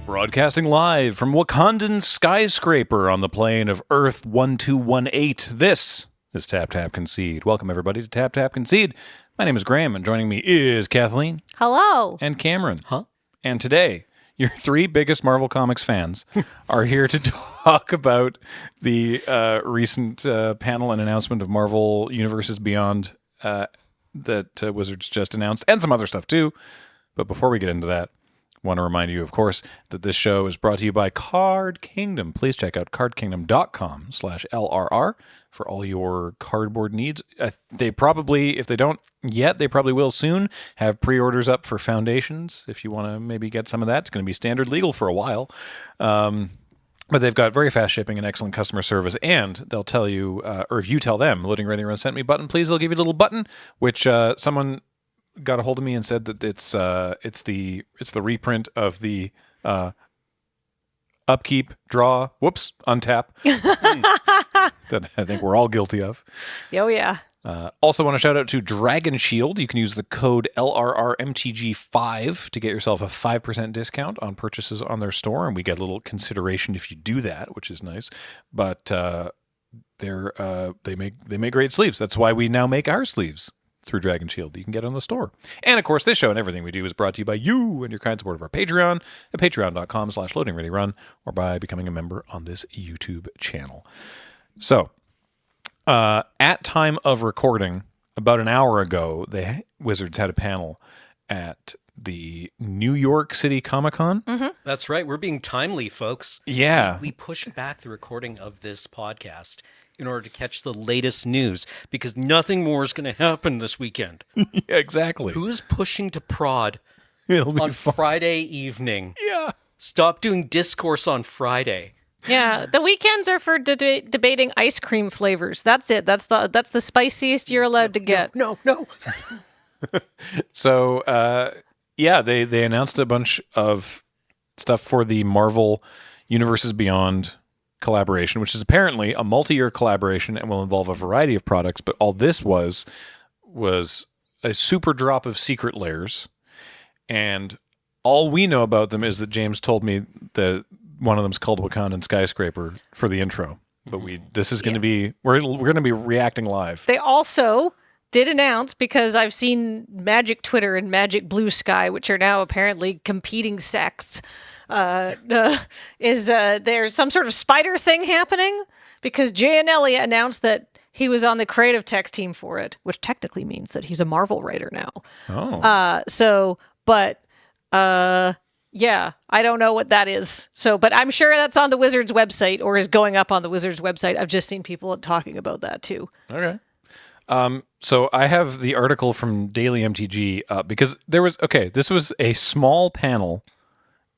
Broadcasting live from Wakandan skyscraper on the plane of Earth 1218. This is Tap Tap Concede. Welcome everybody to Tap Tap Concede. My name is Graham, and joining me is Kathleen. Hello. And Cameron. And today, your three biggest Marvel Comics fans are here to talk about the recent panel and announcement of Marvel Universes Beyond that Wizards just announced, and some other stuff too. But before we get into that, I want to remind you, of course, that this show is brought to you by Card Kingdom. Please check out cardkingdom.com/LRR for all your cardboard needs. They probably, if they don't yet, they probably will soon have pre-orders up for Foundations. If you want to maybe get some of that, it's going to be standard legal for a while. But they've got very fast shipping and excellent customer service, and they'll tell you, or if you tell them, loading ready run sent me button, please, they'll give you a little button, which someone got a hold of me and said that it's the reprint of the upkeep, draw, untap that I think we're all guilty of. Oh, yeah. Also want to shout out to Dragon Shield. You can use the code LRRMTG5 to get yourself a 5% discount on purchases on their store, and we get a little consideration if you do that, which is nice. But they make great sleeves. That's why we now make our sleeves through Dragon Shield. You can get on the store. And of course, this show and everything we do is brought to you by you and your kind support of our Patreon at patreon.com/loadingreadyrun, or by becoming a member on this YouTube channel. So, at time of recording, about an hour ago, Wizards had a panel at the New York City Comic-Con. Mm-hmm. That's right. We're being timely, folks. Yeah. We pushed back the recording of this podcast in order to catch the latest news, because nothing more is going to happen this weekend. Yeah, exactly. Who's pushing to prod on Friday evening? Yeah. Stop doing discourse on Friday. Yeah, the weekends are for debating ice cream flavors. That's it. That's the spiciest you're allowed to get. No. So, they announced a bunch of stuff for the Marvel Universes Beyond collaboration, which is apparently a multi-year collaboration and will involve a variety of products. But all this was a super drop of Secret Lairs, and all we know about them is that James told me that one of them's called Wakandan Skyscraper for the intro. But this is going to be we're going to be reacting live. They also did announce, because I've seen Magic Twitter and Magic Blue Sky, which are now apparently competing sects. There's some sort of spider thing happening, because Jay and Elliot announced that he was on the creative text team for it, which technically means that he's a Marvel writer now. Yeah, I don't know what that is. But I'm sure that's on the Wizards website, or is going up on the Wizards website. I've just seen people talking about that too. Okay. So I have the article from Daily MTG because this was a small panel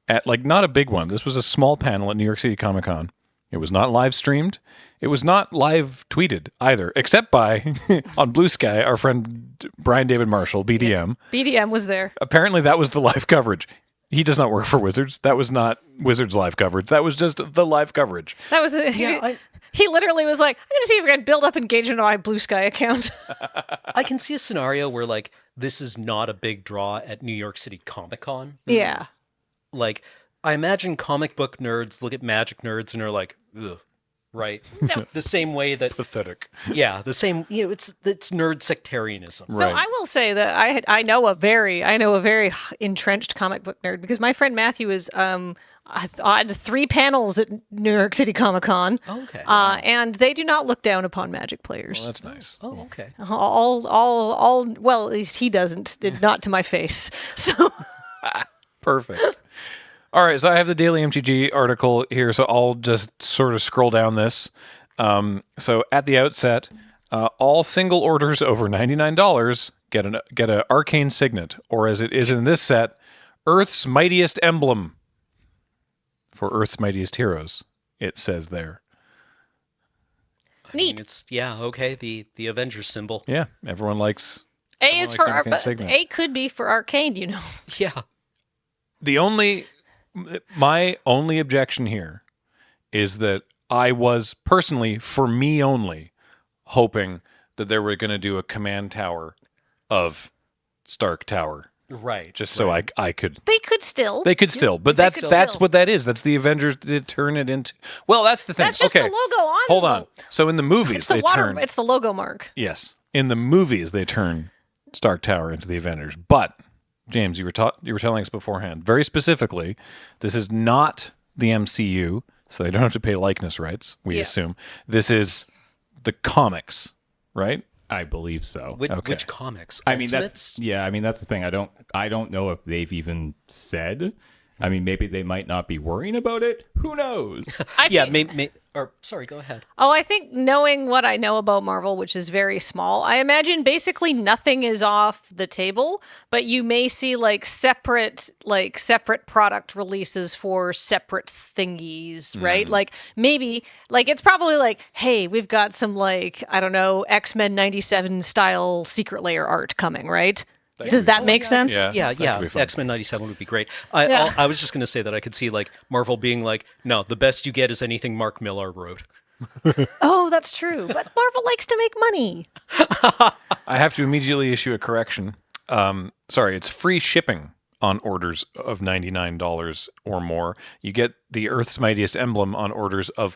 at, not a big one. This was a small panel at New York City Comic Con. It was not live streamed. It was not live tweeted either, except by on Blue Sky, our friend Brian David Marshall, BDM. Yeah, BDM was there. Apparently that was the live coverage. He does not work for Wizards. That was not Wizards live coverage. That was just the live coverage. That was he literally was like, I'm going to see if I can build up engagement on my Blue Sky account. I can see a scenario where, this is not a big draw at New York City Comic Con. Yeah. I imagine comic book nerds look at Magic nerds and are like, ugh, right? No. The same way that... Pathetic. Yeah, the same, it's nerd sectarianism. So I will say that I know a very entrenched comic book nerd, because my friend Matthew is on 3 panels at New York City Comic Con. Oh, okay. And they do not look down upon Magic players. Well, that's nice. Oh, okay. Well, at least he doesn't. Not to my face. So... Perfect. All right, so I have the Daily MTG article here, so I'll just sort of scroll down this. So at the outset, all single orders over $99 get an arcane signet, or as it is in this set, Earth's mightiest emblem. For Earth's mightiest heroes, it says there. Neat. The Avengers symbol. Yeah, everyone likes. A is for A could be for arcane, you know. Yeah. My only objection here is that I was personally, for me only, hoping that they were going to do a command tower of Stark Tower Right. just so I could. They could still. They could still, but They that's could that's still. what that is. That's the Avengers did turn it into. Well, that's the thing. That's just okay, the logo on. hold the- on. So in the movies, It's the they water. turn. It's the logo mark. Yes, in the movies they turn Stark Tower into the Avengers. But James, you were telling us beforehand very specifically, this is not the MCU, so they don't have to pay likeness rights. We Yeah. assume this is the comics, right? I believe so. Which comics? I mean, Ultimates? that's the thing. I don't know if they've even said. I mean, maybe they might not be worrying about it. Who knows? Yeah, think, sorry, go ahead. Oh, I think knowing what I know about Marvel, which is very small, I imagine basically nothing is off the table, but you may see separate product releases for separate thingies, right? Like maybe it's probably hey, we've got some I don't know, X-Men 97 style Secret Lair art coming, right? Does that make sense? Yeah, that could be fun. X-Men 97 would be great. Yeah. I was just going to say that I could see Marvel being no, the best you get is anything Mark Millar wrote. Oh, that's true. But Marvel likes to make money. I have to immediately issue a correction. Sorry, it's free shipping on orders of $99 or more. You get the Earth's Mightiest Emblem on orders of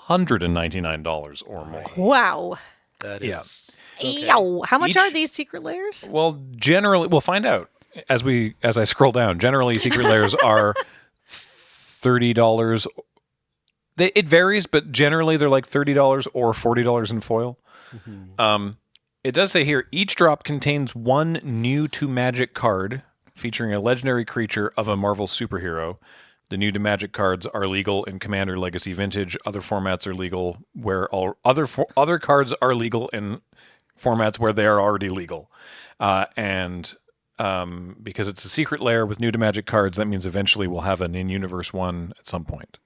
$199 or more. Wow. That Yeah. is... Yow. How much Each- are these secret layers? Well, generally, we'll find out as I scroll down. Generally, Secret Lairs are $30. It varies, but generally they're like $30 or $40 in foil. It does say here each drop contains one new to Magic card featuring a legendary creature of a Marvel superhero. The new to Magic cards are legal in Commander Legacy Vintage. Other formats are legal where all other cards are legal in formats where they are already legal. And because it's a Secret Lair with new to Magic cards, that means eventually we'll have an in-universe one at some point.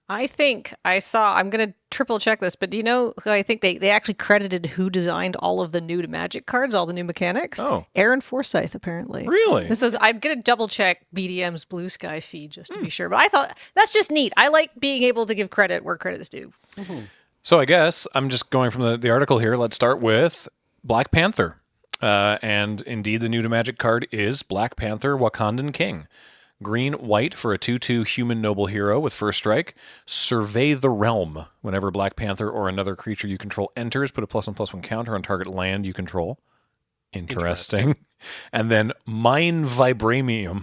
I think I saw, I'm going to triple check this, but do you know who I think they actually credited who designed all of the new to Magic cards, all the new mechanics? Oh. Aaron Forsyth, apparently. Really? This is, I'm going to double check BDM's Blue Sky feed just to be sure. But I thought that's just neat. I like being able to give credit where credit is due. So I guess I'm just going from the article here. Let's start with Black Panther. And indeed, the new to Magic card is Black Panther Wakandan King. Green, white for a 2/2 human noble hero with first strike. Survey the realm. Whenever Black Panther or another creature you control enters, put a +1/+1 counter on target land you control. Interesting. And then Mine Vibranium,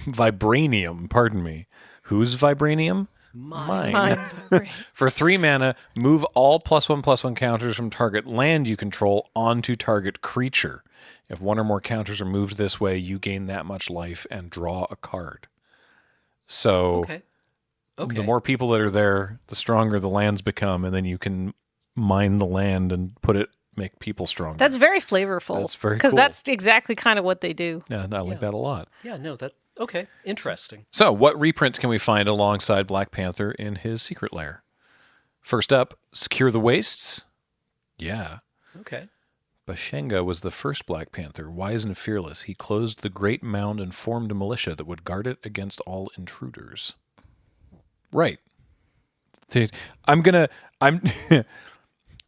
pardon me. Whose Vibranium? Mine. For 3 mana, move all +1/+1 counters from target land you control onto target creature. If one or more counters are moved this way, you gain that much life and draw a card. So Okay. the more people that are there, the stronger the lands become, and then you can mine the land and make people stronger. That's very flavorful. That's very Because cool. that's exactly kind of what they do. Yeah, I like that a lot. Yeah, no, okay. Interesting. So, what reprints can we find alongside Black Panther in his Secret Lair? First up, Secure the Wastes. Yeah. Okay. Bashenga was the first Black Panther, wise and fearless. He closed the great mound and formed a militia that would guard it against all intruders. Right.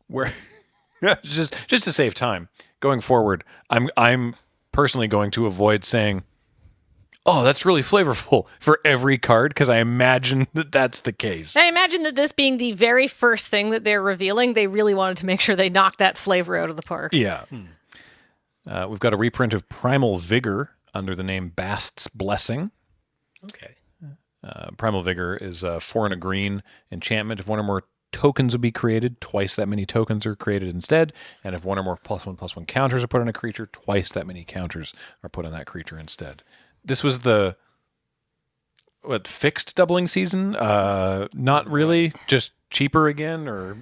Where just to save time going forward, I'm personally going to avoid saying, "Oh, that's really flavorful" for every card, because I imagine that that's the case. I imagine that this being the very first thing that they're revealing, they really wanted to make sure they knocked that flavor out of the park. Yeah. We've got a reprint of Primal Vigor under the name Bast's Blessing. Okay. Primal Vigor is a 4 and a green enchantment. If one or more tokens would be created, twice that many tokens are created instead. And if one or more +1/+1 counters are put on a creature, twice that many counters are put on that creature instead. This was the fixed doubling season? Not really, just cheaper again, or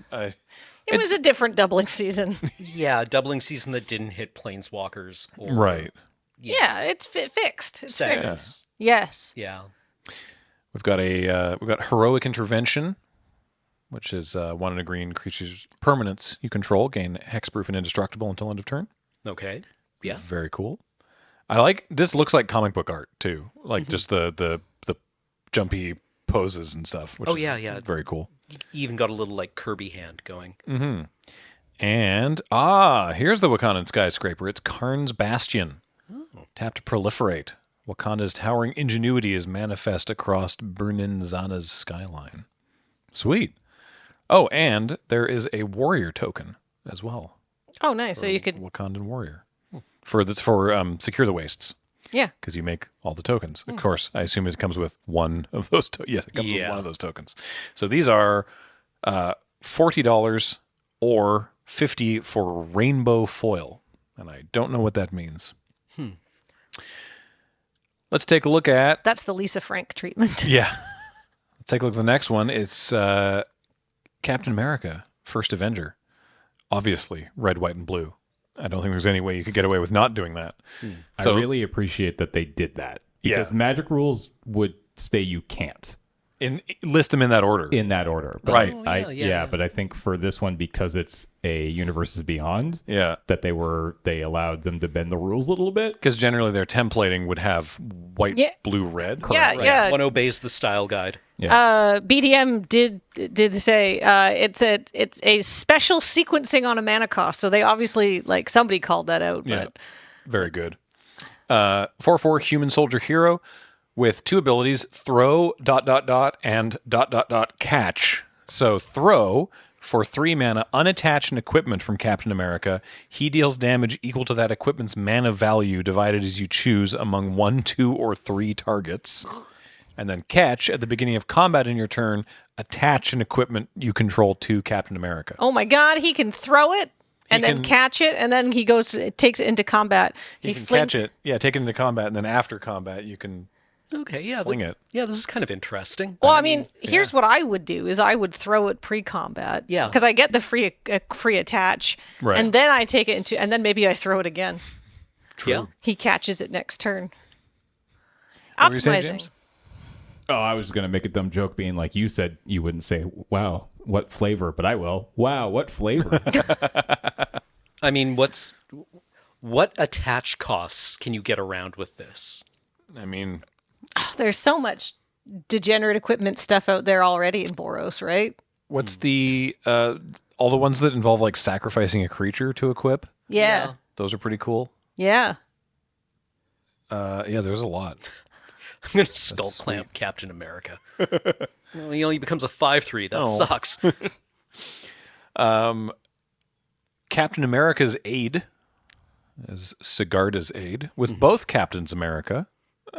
It was a different doubling season. Yeah, doubling season that didn't hit planeswalkers. Or, right. Yeah, it's fixed. It's Sex. fixed. Yes. Yeah. We've got Heroic Intervention, which is 1 and a green creature's permanents you control gain hexproof and indestructible until end of turn. Okay. Yeah. Very cool. I like this. Looks like comic book art too, like just the jumpy poses and stuff. Which is yeah. very cool. You even got a little Kirby hand going. And here's the Wakandan skyscraper. It's Karn's Bastion. Tap to proliferate. Wakanda's towering ingenuity is manifest across Burninzana's skyline. Sweet. Oh, and there is a warrior token as well. Oh, nice. So you could, Wakandan warrior for secure the wastes. yeah. Because you make all the tokens. Of course, I assume it comes with one of those. Yes, it comes with one of those tokens. So these are $40 or $50 for rainbow foil, and I don't know what that means. Let's take a look at. That's the Lisa Frank treatment. Yeah. Let's take a look at the next one. It's Captain America, First Avenger. Obviously, red, white, and blue. I don't think there's any way you could get away with not doing that. I really appreciate that they did that. Because Magic rules would say you can't. List them in that order. But Right. But I think for this one, because it's a Universes Beyond, Yeah. that they allowed them to bend the rules a little bit. Because generally their templating would have white, Yeah. blue, red. Yeah, yeah. One obeys the style guide. BDM did say it's a special sequencing on a mana cost. So they obviously somebody called that out. Yeah. But Very good. 4/4 human soldier hero with 2 abilities, throw, ... and ... catch. So throw for 3 mana, unattach an equipment from Captain America. He deals damage equal to that equipment's mana value divided as you choose among 1, 2, or 3 targets. And then catch, at the beginning of combat in your turn, attach an equipment you control to Captain America. oh my God, he can throw it and then can- catch it, and then he takes it into combat. You can catch it, take it into combat, and then after combat you can Okay, yeah. fling it. Yeah, this is kind of interesting. Well, I mean, here's what I would do: is I would throw it pre-combat. Yeah. because I get the free attach, Right. and then I take it into, and then maybe I throw it again. Yeah. He catches it next turn. What were you saying, Optimizing. James? Oh, I was going to make a dumb joke being like, you said you wouldn't say, wow, what flavor? But I will. Wow, what flavor? I mean, what attach costs can you get around with this? I mean, There's so much degenerate equipment stuff out there already in Boros, right? what's the all the ones that involve sacrificing a creature to equip? Yeah. Those are pretty cool. Yeah. There's a lot. I'm going to skull clamp Captain America. Well, he becomes a 5/3. That Oh. sucks. Captain America's aid is Sigarda's aid with both Captains America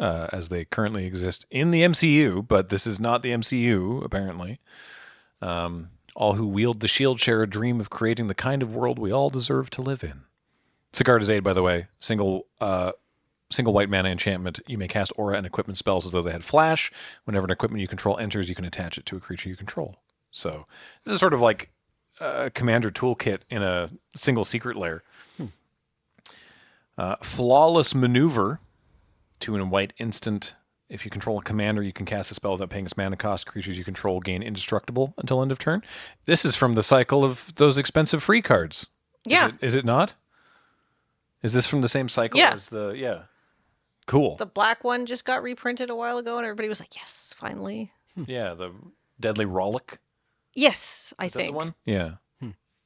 as they currently exist in the MCU, but this is not the MCU apparently. All who wield the shield share a dream of creating the kind of world we all deserve to live in. Sigarda's aid, by the way, single white mana enchantment. You may cast aura and equipment spells as though they had flash. Whenever an equipment you control enters, you can attach it to a creature you control. So this is sort of like a commander toolkit in a single secret lair. Flawless maneuver. 2 and white instant. If you control a commander, you can cast a spell without paying its mana cost. Creatures you control gain indestructible until end of turn. This is from the cycle of those expensive free cards. Yeah. Is it not? Is this from the same cycle Yeah. as the... Yeah. Cool. The black one just got reprinted a while ago, and everybody was like, yes, finally. Yeah, the Deadly Rollick. Yes, I Is that think. the one? Yeah.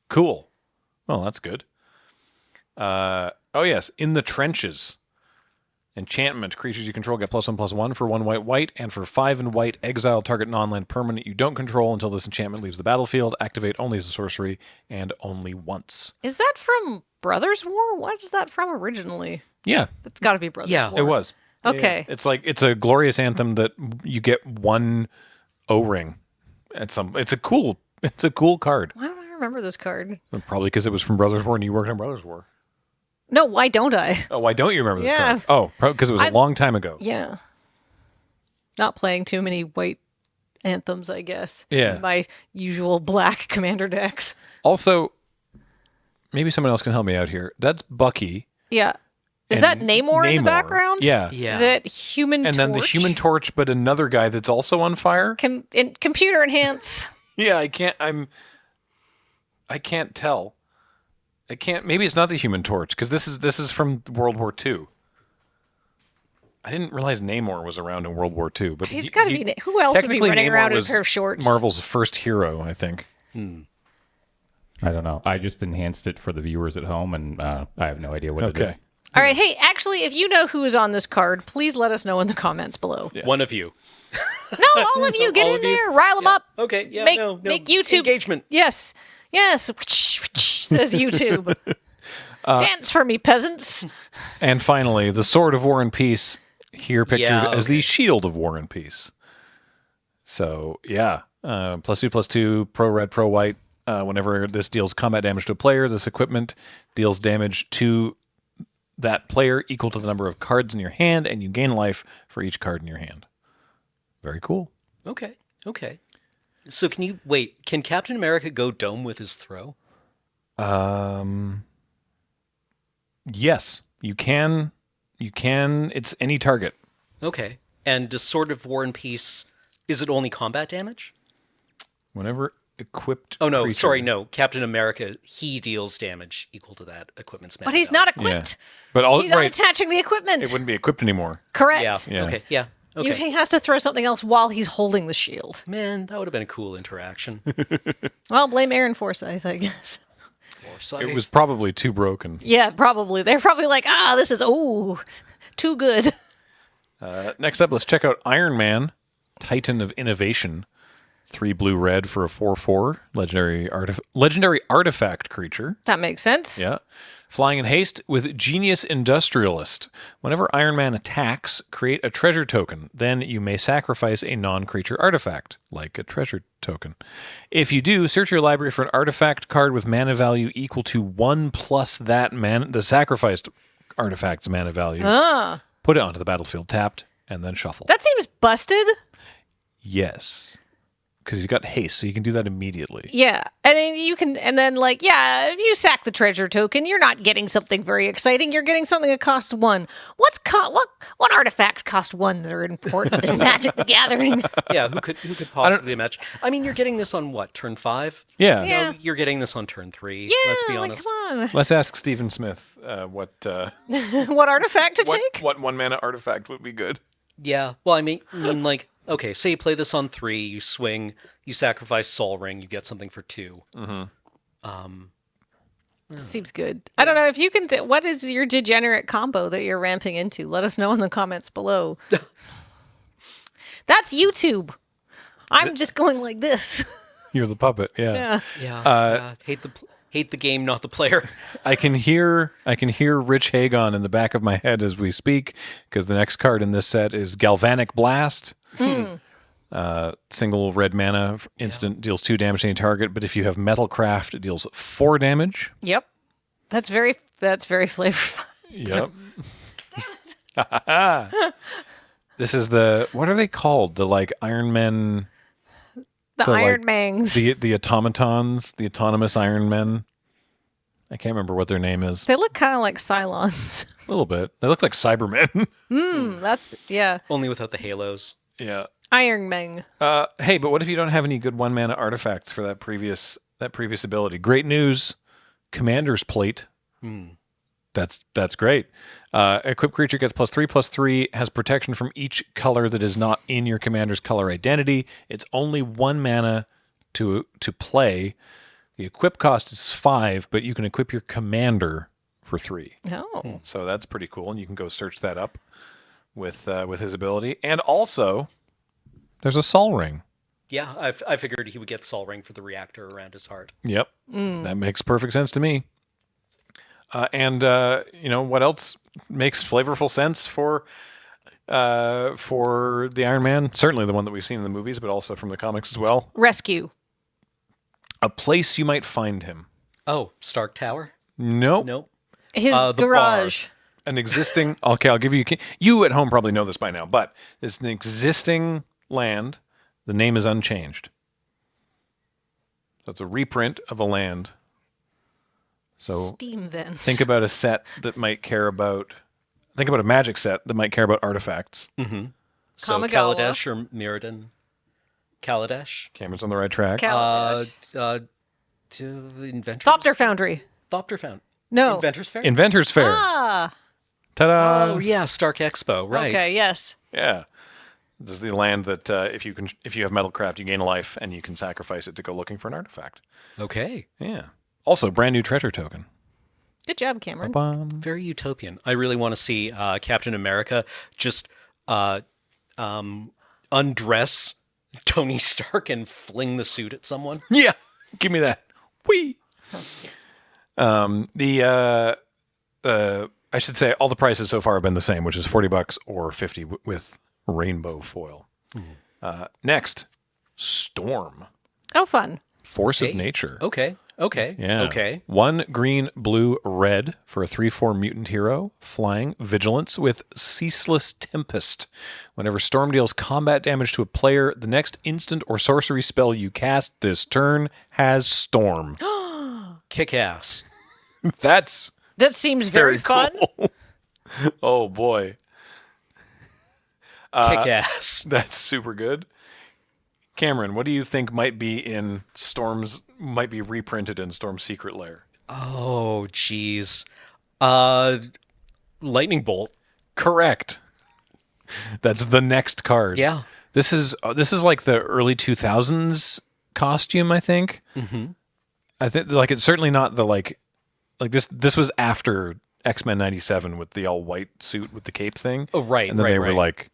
Cool. Well, that's good. Oh, yes. In the Trenches. Enchantment. Creatures you control get +1/+1 for 1 white, and for 5 and white, exile target non-land permanent you don't control until this enchantment leaves the battlefield. Activate only as a sorcery and only once. Is that from Brothers War? What is that from originally? Yeah, That's got to be Brothers Yeah, War. it was. Okay. It's a glorious anthem that you get 1 O-ring at some. It's a cool card. Why don't I remember this card? Probably because it was from Brothers War and you worked on Brothers War. No, why don't I? Oh, why don't you remember this Yeah. card? Oh, probably because it was a long time ago. Yeah. Not playing too many white anthems, I guess. Yeah. In my usual black commander decks. Also, maybe someone else can help me out here. That's Bucky. Yeah. Is And that Namor in the Namor. background? Yeah. Yeah. Is it Human And Torch? then the Human Torch, but another guy that's also on fire. Computer enhance. Yeah, I can't tell. Maybe it's not the Human Torch because this is from World War II. I didn't realize Namor was around in World War II, but He's got to be. Who else would be technically running Namor around in a was pair of shorts? Marvel's first hero, I think. I don't know. I just enhanced it for the viewers at home, and I have no idea what it is. Okay. All right. Hey, actually, if you know who is on this card, please let us know in the comments below. Yeah. One of you. No, all of you, get All in of you? there, rile them Yeah. up. Okay, yeah, make, no. make YouTube engagement. Yes, says YouTube. Dance for me, peasants. And finally, the Sword of War and Peace, here pictured Yeah, as the okay. Shield of War and Peace. So, yeah. +2/+2, pro red, pro white. Whenever this deals combat damage to a player, this equipment deals damage to that player equal to the number of cards in your hand, and you gain life for each card in your hand. Very cool. Okay. So can Captain America go dome with his throw? Yes, you can. You can. It's any target. Okay. And does Sword of War and Peace, is it only combat damage? Whenever equipped. Oh, no, creature- sorry, no. Captain America, he deals damage equal to that equipment's mana But he's value. not equipped. But all He's right, unattaching the equipment. it wouldn't be equipped anymore. Correct. Yeah. Yeah. Okay. Yeah. Okay. He has to throw something else while he's holding the shield. Man, that would have been a cool interaction. Well, blame Aaron Forsyth, I guess. Foresight. It was probably too broken. Yeah, probably. They're probably like, this is, too good. Next up, let's check out Iron Man, Titan of Innovation. 3 blue red for a 4/4 legendary artifact creature. That makes sense. Yeah. Flying in haste with Genius Industrialist. Whenever Iron Man attacks, create a treasure token. Then you may sacrifice a non-creature artifact, like a treasure token. If you do, search your library for an artifact card with mana value equal to 1 plus the sacrificed artifact's mana value. Put it onto the battlefield tapped, and then shuffle. That seems busted. Yes. Because he's got haste, so you can do that immediately. Yeah. And then if you sack the treasure token, you're not getting something very exciting. You're getting something that costs 1. What artifacts cost 1 that are important in Magic the Gathering? Yeah, who could possibly imagine? I mean, you're getting this on what, turn 5? Yeah. Yeah. No, you're getting this on turn 3. Yeah, Let's be like, honest. come on. Let's ask Stephen Smith what What artifact to take? what 1 mana artifact would be good. Yeah. Well, I mean, like, okay, say you play this on 3, you swing, you sacrifice Sol Ring, you get something for 2. Seems good. I don't know if you can. What is your degenerate combo that you're ramping into? Let us know in the comments below. That's YouTube. I'm just going like this. You're the puppet, yeah. Yeah. Yeah. Hate the game, not the player. I can hear Rich Hagon in the back of my head as we speak, because the next card in this set is Galvanic Blast. Single red mana instant deals 2 damage to any target, but if you have Metalcraft, it deals 4 damage. Yep. That's very flavorful. Yep. This is what are they called? The like Iron Men, The Iron Mangs. the automatons, the autonomous Iron Men. I can't remember what their name is. They look kind of like Cylons. A little bit. They look like Cybermen. That's Only without the halos. Yeah. Iron Man. Hey, but what if you don't have any good 1 mana artifacts for that previous ability? Great news. Commander's Plate. That's great. Equipped creature gets +3/+3, has protection from each color that is not in your commander's color identity. It's only 1 mana to play. The equip cost is 5, but you can equip your commander for 3. Oh. So that's pretty cool, and you can go search that up with his ability. And also, there's a Sol Ring. Yeah, I figured he would get Sol Ring for the reactor around his heart. Yep, that makes perfect sense to me. And what else makes flavorful sense for the Iron Man? Certainly the one that we've seen in the movies, but also from the comics as well. Rescue. A place you might find him. Oh, Stark Tower? Nope. Nope. His The garage. An existing. Okay, I'll give you. You at home probably know this by now, but it's an existing land. The name is unchanged. So it's a reprint of a land. So Steam vents. think about a set that might care about. Think about a Magic set that might care about artifacts. So Kamigawa. Kaladesh or Mirrodin? Kaladesh? Cameron's on the right track. Inventors? Thopter Foundry. Thopter Found. No. Inventors Fair? Inventor's Fair. Ah. Ta-da! Oh, yeah, Stark Expo, right. Okay. Yes. Yeah. This is the land that if you have Metalcraft, you gain a life, and you can sacrifice it to go looking for an artifact. Okay. Yeah. Also, brand new treasure token. Good job, Cameron. Very utopian. I really want to see Captain America just undress Tony Stark and fling the suit at someone. Yeah, give me that. Whee! I should say all the prices so far have been the same, which is $40 or $50 with rainbow foil. Next, Storm. Oh, fun. Force of Nature. Okay. Yeah. Okay. 1 green, blue, red for a 3/4 mutant hero. Flying. Vigilance with Ceaseless Tempest. Whenever Storm deals combat damage to a player, the next instant or sorcery spell you cast this turn has Storm. Kick ass. That seems very fun. cool. Oh, boy. Kick ass. That's super good. Cameron, what do you think might be reprinted in Storm's Secret Lair? Oh, jeez. Lightning Bolt. Correct. That's the next card. Yeah. This is like the early 2000s costume, I think. Mm-hmm. I think like it's certainly not the like this was after X-Men 97 with the all white suit with the cape thing. Oh, right. And then they were like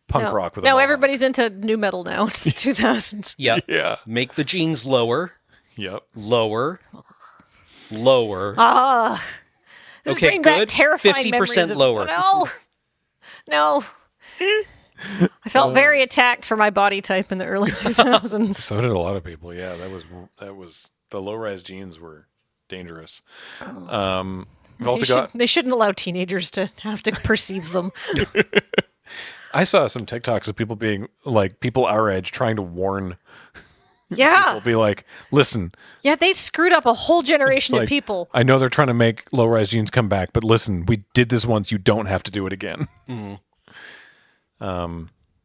punk rock with a mohawk. Everybody's into new metal now. It's the 2000s. Yep. Yeah. Make the jeans lower. Yep. Lower. This Okay, bring back good. terrifying 50% memories of- lower. No. I felt very attacked for my body type in the early 2000s. So did a lot of people. Yeah, that was the low-rise jeans were dangerous. We've also got They shouldn't allow teenagers to have to perceive them. I saw some TikToks of people being like people our age trying to warn Yeah. people, be like, listen, Yeah, they screwed up a whole generation of like, people. I know they're trying to make low-rise jeans come back, but listen, we did this once. You don't have to do it again.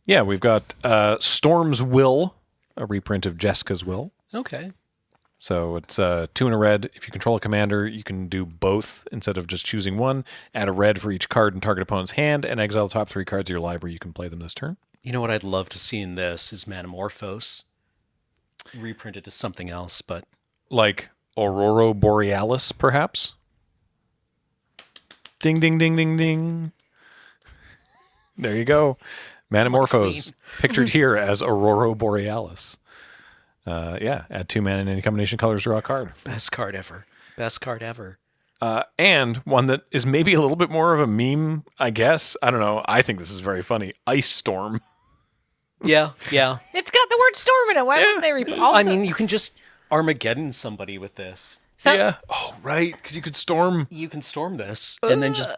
Yeah, we've got Storm's Will, a reprint of Jessica's Will. Okay. So it's 2 and a red. If you control a commander, you can do both instead of just choosing one. Add a red for each card in target opponent's hand, and exile the top 3 cards of your library. You can play them this turn. You know what I'd love to see in this is Manamorphose. Reprinted as something else, but... Like Aurora Borealis, perhaps? Ding, ding, ding, ding, ding. There you go. Manamorphose, pictured here as Aurora Borealis. Add 2 mana in any combination of colors, draw a card. Best card ever. Best card ever. And one that is maybe a little bit more of a meme, I guess. I don't know. I think this is very funny. Ice Storm. Yeah. It's got the word storm in it. Why wouldn't they I mean, you can just Armageddon somebody with this. So, Yeah. Oh, right. Because you could storm. You can storm this and then just...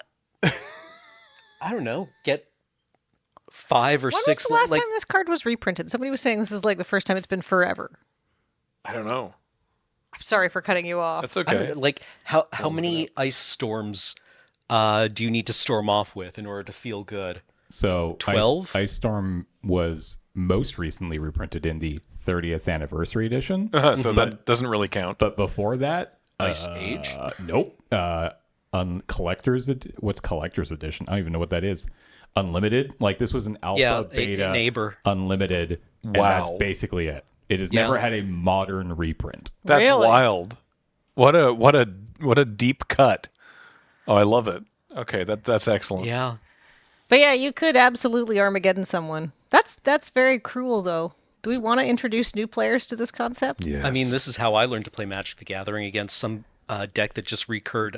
I don't know. Get 5 or when 6... was the last time this card was reprinted? Somebody was saying this is like the first time it's been forever. I don't know. I'm sorry for cutting you off. That's I okay. don't know, like, how many ice storms do you need to storm off with in order to feel good? So 12? Ice Storm was most recently reprinted in the 30th anniversary edition. So that doesn't really count. But before that, Ice Age? Nope. What's collector's edition? I don't even know what that is. Unlimited. Like this was an alpha, beta, neighbor. unlimited. And Wow. that's basically it. It has never had a modern reprint. That's Really? wild. What a deep cut. Oh, I love it. Okay, that's excellent. Yeah. But yeah, you could absolutely Armageddon someone. That's very cruel, though. Do we want to introduce new players to this concept? Yes. I mean, this is how I learned to play Magic the Gathering against some deck that just recurred.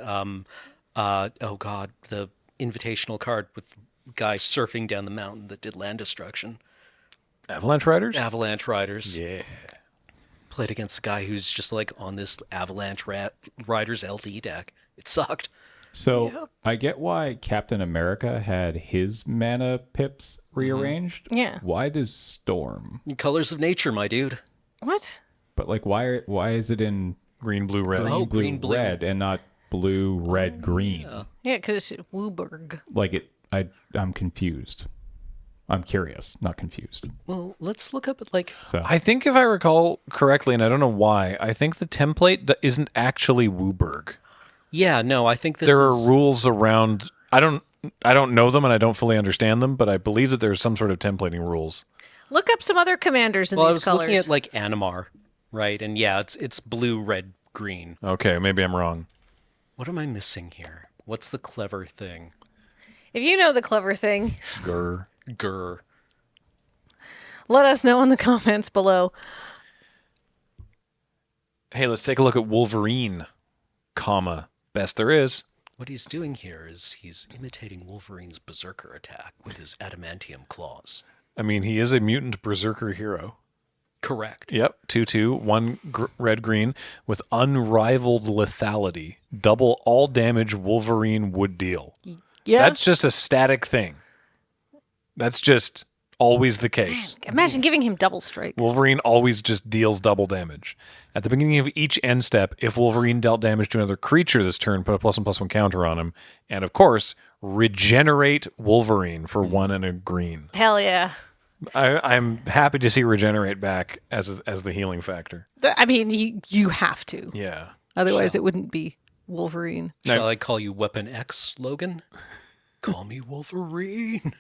The invitational card with guy surfing down the mountain that did land destruction. Avalanche Riders? Avalanche Riders. Yeah. Played against a guy who's just like on this Avalanche Riders LD deck. It sucked. So I get why Captain America had his mana pips rearranged. Yeah. Why does Storm? Colors of Nature, my dude. What? But like, why is it in Green, blue, red. Green, blue. red and not blue, red, green? Yeah, because it's Wooburg. Like it, I'm confused. I'm curious, not confused. Well, let's look up at like... So I think if I recall correctly, and I don't know why, I think the template isn't actually Wooburg. Yeah, no, I think this There are is... rules around. I don't know them, and I don't fully understand them, but I believe that there's some sort of templating rules. Look up some other commanders in Well, I these was colors. looking at like Animar, right? And yeah, it's blue, red, green. Okay, maybe I'm wrong. What am I missing here? What's the clever thing? If you know the clever thing, Grr. Grr. let us know in the comments below. Hey, let's take a look at Wolverine, comma, best there is. What he's doing here is he's imitating Wolverine's berserker attack with his adamantium claws. I mean, he is a mutant berserker hero. Correct. Yep, 2/2, 1 red-green with unrivaled lethality. Double all damage Wolverine would deal. Yeah. That's just a static thing. That's just always the case. Imagine giving him double strike. Wolverine always just deals double damage. At the beginning of each end step, if Wolverine dealt damage to another creature this turn, put a +1/+1 counter on him. And of course, regenerate Wolverine for 1 and a green. Hell yeah. I'm happy to see regenerate back as the healing factor. I mean, you have to. Yeah. Otherwise, it wouldn't be Wolverine. Shall I call you Weapon X, Logan? Call me Wolverine.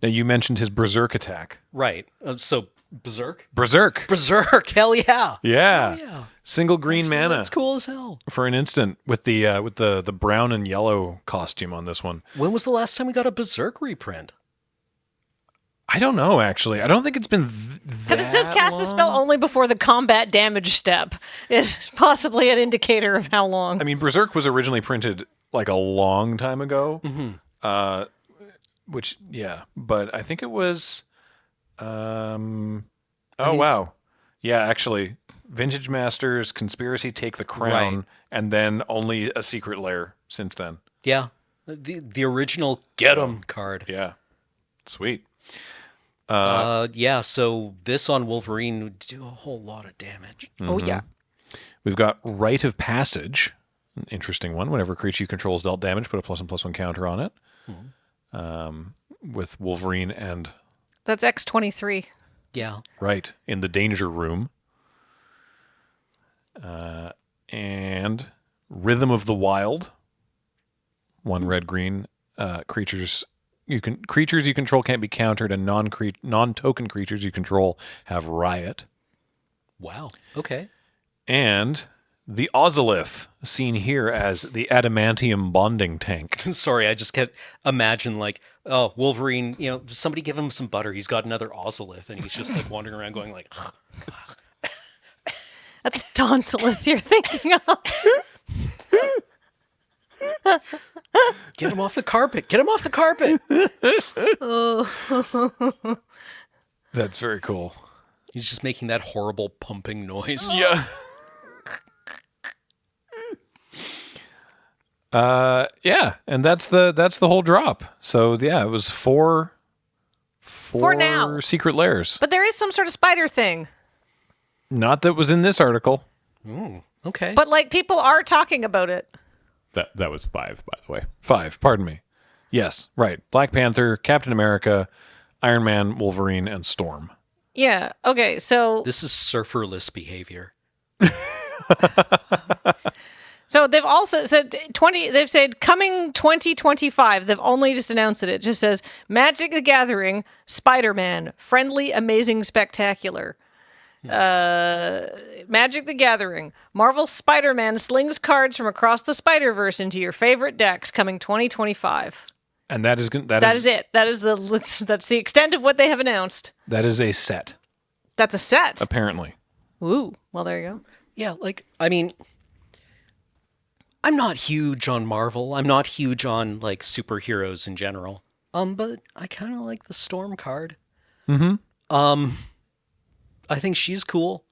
Now, you mentioned his berserk attack. Right. So, Berserk? Berserk. Berserk, hell yeah. Yeah. Hell yeah. Single green mana That's cool as hell. for an instant with the brown and yellow costume on this one. When was the last time we got a Berserk reprint? I don't know, actually. I don't think it's been Because it says cast a spell only before the combat damage step is possibly an indicator of how long. I mean, Berserk was originally printed like a long time ago. Which, yeah. But I think it was... wow. Yeah, actually. Vintage Masters, Conspiracy Take the Crown, Right. and then only a Secret Lair since then. Yeah. The original Get 'em card. Yeah. Sweet. Yeah, so this on Wolverine would do a whole lot of damage. Oh, yeah. We've got Rite of Passage. An interesting one. Whenever a creature you control is dealt damage, put a +1/+1 counter on it. With Wolverine and That's X23. Yeah. Right in the danger room. And Rhythm of the Wild. 1 red-green. Creatures you control can't be countered, and non-token creatures you control have Riot. Wow. Okay. And the Ozolith, seen here as the adamantium bonding tank. Sorry, I just can't imagine like, oh, Wolverine, somebody give him some butter. He's got another Ozolith, and he's just like wandering around going like, That's Tonsilith you're thinking of. get him off the carpet. Get him off the carpet. That's very cool. He's just making that horrible pumping noise. Yeah. Yeah, and that's the whole drop. So yeah, it was four For now. Secret Lairs. But there is some sort of spider thing. Not that was in this article. Ooh, okay. But like people are talking about it. That was 5, by the way. 5, pardon me. Yes, right. Black Panther, Captain America, Iron Man, Wolverine, and Storm. Yeah. Okay. So This is surferless behavior. So they've also said they've said coming 2025. They've only just announced it. It just says Magic the Gathering, Spider-Man, friendly, amazing, spectacular. Magic the Gathering, Marvel Spider-Man slings cards from across the Spider-Verse into your favorite decks coming 2025. And that is it. That's the extent of what they have announced. That is a set, That's a set. apparently. Ooh. Well, there you go. Yeah, like, I mean, I'm not huge on Marvel. I'm not huge on, like, superheroes in general. But I kind of like the Storm card. I think she's cool.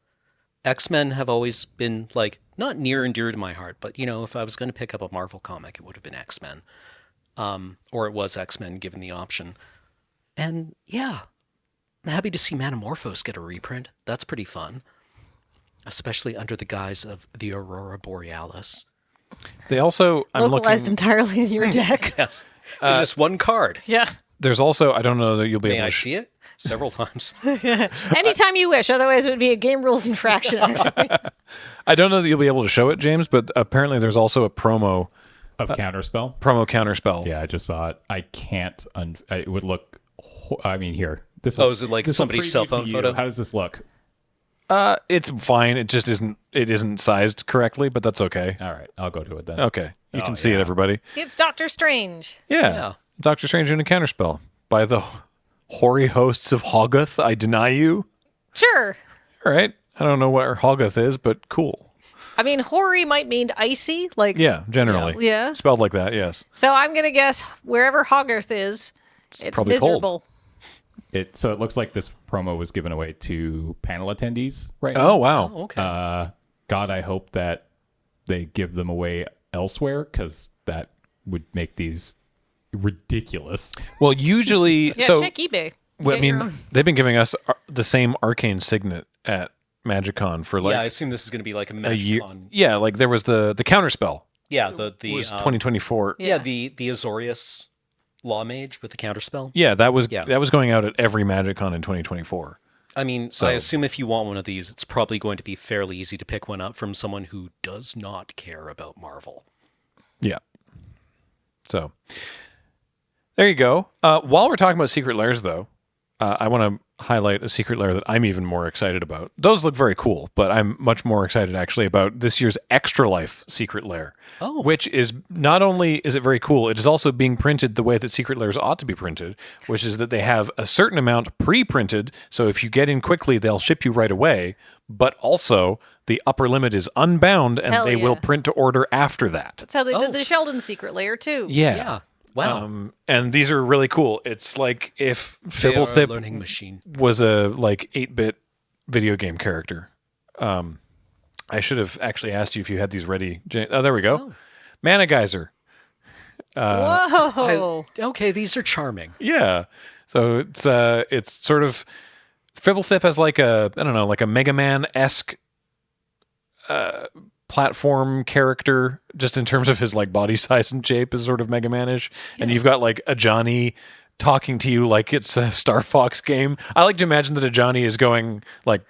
X-Men have always been, like, not near and dear to my heart, but, if I was going to pick up a Marvel comic, it would have been X-Men. Or it was X-Men, given the option. And, yeah, I'm happy to see Manamorphose get a reprint. That's pretty fun. Especially under the guise of the Aurora Borealis. They also Localized entirely in your deck. Yes. In this one card. Yeah. There's also, I don't know that you'll be May able I to see it? Several times. Anytime you wish. Otherwise, it would be a game rules infraction. I don't know that you'll be able to show it, James, but apparently there's also a promo Of Counterspell? counterspell. Yeah, I just saw it. I can't. It would look. I mean, here. This. Oh, is it like this will somebody's preview cell to phone you. photo? How does this look? It's fine. It just isn't. It isn't sized correctly, but that's okay. All right, I'll go to it then. Okay, you Oh, can see it, yeah. everybody. It's Doctor Strange. Yeah. Doctor Strange in a counterspell by the hoary hosts of Hoggoth. I deny you. Sure. All right. I don't know what Hoggoth is, but cool. I mean, hoary might mean icy, like Yeah, generally. Yeah. Spelled like that. Yes. So I'm gonna guess wherever Hoggarth is, it's probably cold. miserable. So it looks like this promo was given away to panel attendees right Oh now. wow. Oh, okay. God, I hope that they give them away elsewhere because that would make these ridiculous. Well, usually, Yeah, so check eBay. well, I Get your mean, own. they've been giving us the same arcane signet at MagicCon for like yeah, I assume this is going to be like a a year. Magicon. Yeah, like there was the counterspell. Yeah, the Was 2024. Yeah. the Azorius Law Mage with the counterspell. Yeah, that was Yeah. going out at every MagicCon in 2024. I mean, So- I assume if you want one of these, it's probably going to be fairly easy to pick one up from someone who does not care about Marvel. Yeah. So there you go. While we're talking about Secret Lairs, though, I want to highlight a Secret Lair that I'm even more excited about. Those look very cool, but I'm much more excited actually about this year's Extra Life Secret Lair, Oh. which is not only is it very cool, it is also being printed the way that Secret Lairs ought to be printed, which is that they have a certain amount pre-printed, so if you get in quickly, they'll ship you right away, but also the upper limit is unbound, and Hell they will yeah. print to order after that. That's how they Oh. did the Sheldon secret layer too. Yeah. Wow. And these are really cool. It's like if They are a Fibblethip learning machine. was a like 8-bit video game character. I should have actually asked you if you had these ready. Oh, there we go. Mana Geyser. Whoa. Okay, these are charming. Yeah. So it's sort of Fibblethip has like a I don't know like a Mega Man-esque platform character, just in terms of his like body size and shape is sort of Mega Man-ish. And you've got like a Johnny talking to you like it's a Star Fox game. I like to imagine that a Johnny is going like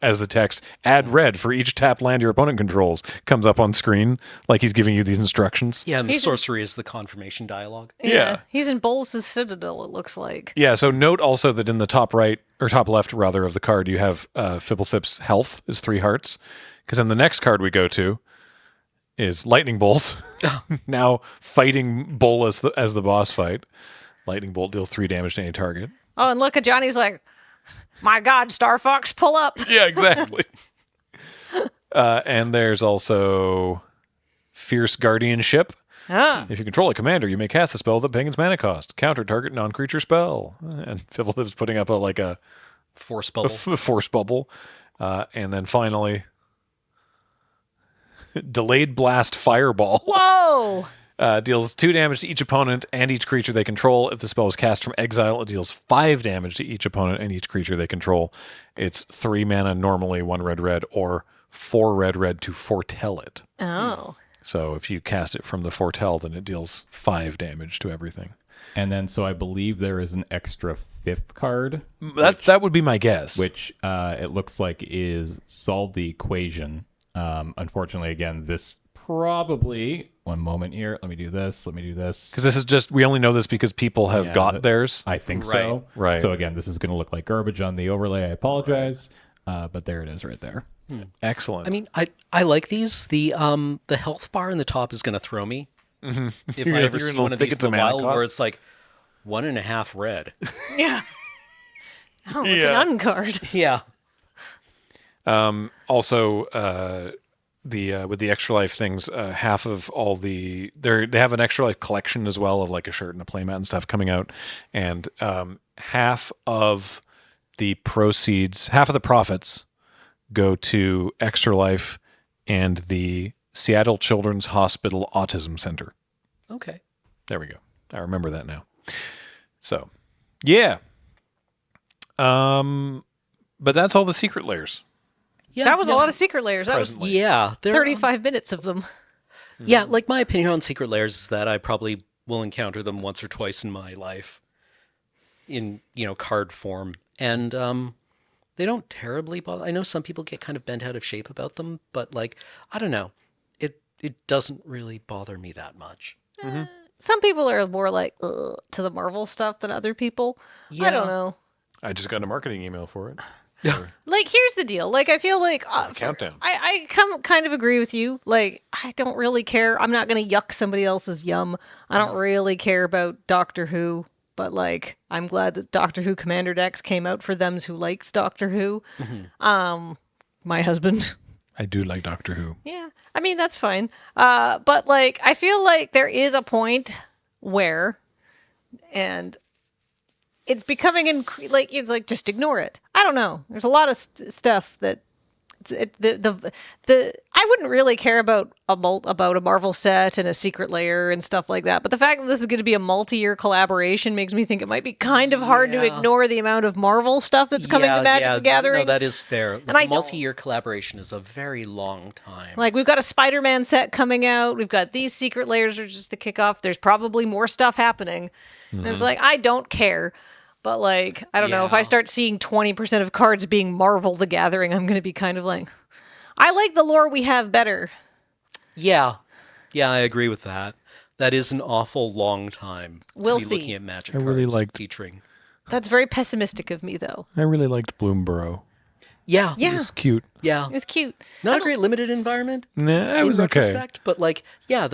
as the text add red for each tap land your opponent controls comes up on screen, like he's giving you these instructions. Yeah, and the He's- sorcery is the confirmation dialogue. Yeah. He's in Bolus's Citadel, it looks like. Yeah, so note also that in the top right, or top left rather, of the card, you have Fibblethip's health is 3 hearts. Because then the next card we go to is Lightning Bolt. Now fighting Bull as the boss fight. Lightning Bolt deals 3 damage to any target. Oh, and look at Johnny's like, my God, Star Fox, pull up. Yeah, exactly. And there's also Fierce Guardianship. Ah. If you control a commander, you may cast a spell without paying its mana cost. Counter target non-creature spell. And Fibblethip's putting up a Force bubble. force bubble. And then finally, Delayed Blast Fireball. Whoa. Deals 2 damage to each opponent and each creature they control. If the spell is cast from exile, it deals 5 damage to each opponent and each creature they control. It's 3 mana normally, 1 red, or 4 red to foretell it. Oh. So if you cast it from the foretell, then it deals 5 damage to everything. And then, so I believe there is an extra 5th card, That would be my guess. which it looks like is Solve the Equation. Unfortunately, again, this probably... One moment here. Let me do this. Because this is just, we only know this because people have Yeah, got that- theirs. I think so. Right. So again, this is going to look like garbage on the overlay. I apologize. But there it is right there. Excellent. I mean, I like these. The health bar in the top is going to throw me. If You're I gonna- ever you're see gonna one of think these it's a in the mana wild where cost? it's like 1.5 red. Yeah. Oh, it's Yeah. an uncard. Yeah. Also, with the extra life things, half of all they have an extra life collection as well of like a shirt and a playmat and stuff coming out, and half of the proceeds, half of the profits, go to Extra Life and the Seattle Children's Hospital Autism Center. Okay. There we go. I remember that now. So, yeah. But that's all the secret layers. Yeah, That was yeah. a lot of secret layers. That was Presently. Yeah. 35 minutes of them. Yeah, like my opinion on Secret Lairs is that I probably will encounter them once or twice in my life in, card form. And they don't terribly bother. I know some people get kind of bent out of shape about them, but I don't know. It doesn't really bother me that much. Some people are more like ugh, to the Marvel stuff than other people. I Yeah. don't know. I just got a marketing email for it. Like, here's the deal. Like, I feel like Countdown. I kind of agree with you. Like, I don't really care. I'm not going to yuck somebody else's yum. I don't really care about Doctor Who, but like, I'm glad that Doctor Who Commander decks came out for them who likes Doctor Who. My husband. I do like Doctor Who. Yeah, I mean that's fine. But like, I feel like there is a point where, and it's becoming like it's like just ignore it. I don't know. There's a lot of stuff that I wouldn't really care about a Marvel set and a Secret Lair and stuff like that. But the fact that this is going to be a multi-year collaboration makes me think it might be kind of hard to ignore the amount of Marvel stuff that's coming to Magic the Gathering. No, that is fair. And a multi-year collaboration is a very long time. Like, we've got a Spider-Man set coming out. We've got these Secret Lairs are just the kickoff. There's probably more stuff happening. And it's like, I don't care. But, like, I don't know. If I start seeing 20% of cards being Marvel the Gathering, I'm going to be kind of like, I like the lore we have better. Yeah. Yeah, I agree with that. That is an awful long time to be looking at Magic cards really liked featuring. That's very pessimistic of me, though. I really liked Bloomborough. Yeah. Yeah. It was cute. Yeah. It was cute. Not a great limited environment. Nah, it in was okay. retrospect, but like, yeah,